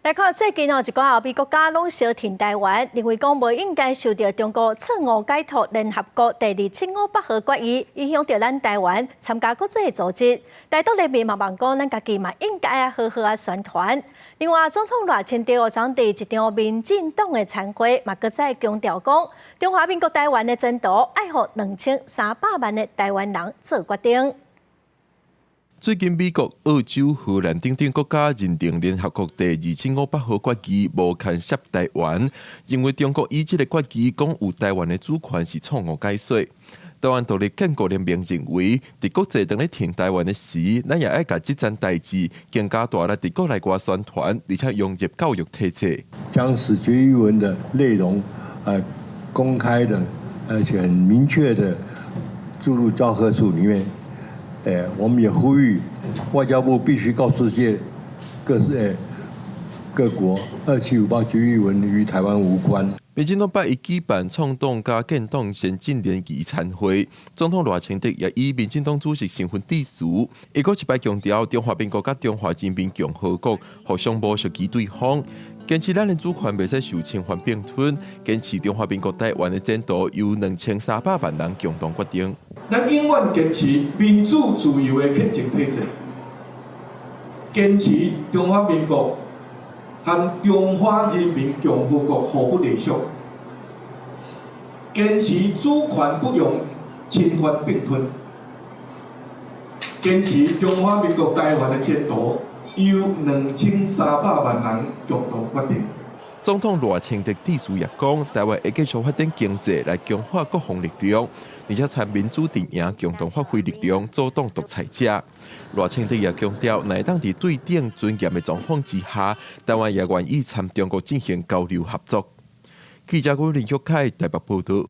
来看最近一个后边国家拢小挺台湾，认为讲无应该受到中国错误解读联合国第275号决议，影响到咱台湾参加国际组织。大多人民嘛望讲，咱家己嘛应该好好宣传。另外，总统赖清德昨伫一场民进党的参会，嘛搁再强调讲，中华民国台湾的前途爱予2300万的台湾人做决定。 最近，美国、澳洲、荷兰等国家认定联合国第275号决议无牵涉台湾，认为中国以这个决议讲有台湾的主权是错误解说。台湾独立建国联盟认为，伫国际当咧挺台湾的时，咱也爱甲这件代志更加大力伫国内外宣传，而且融入教育体制，将使决议文的内容公开的，而且很明确的注入教科书里面。 我们也呼吁外交部必须告诉世界各国，2758决议文与台湾无关。民进党拜一举办创党加建党先进联谊参会，总统赖清德也以民进党主席身份致辞，一个一摆强调中华民国甲中华人民共和国互相无属于对方。 坚持咱的主权袂使受侵犯并吞，坚持中华民国台湾的前途由2300万人共同决定。咱永远坚持民主自由的宪政体制，坚持中华民国和中华人民共和国互不隶属，坚持主权不容侵犯并吞，坚持中华民国台湾的前途。 由2300万人共同决定。总统赖清德致辞也讲，台湾会继续发展经济来强化国防力量，而且参民主阵营共同发挥力量，阻挡独裁者。赖清德也强调，乃当伫对等尊严的状况之下，台湾也愿意参中国进行交流合作。记者林旭凯台北报道。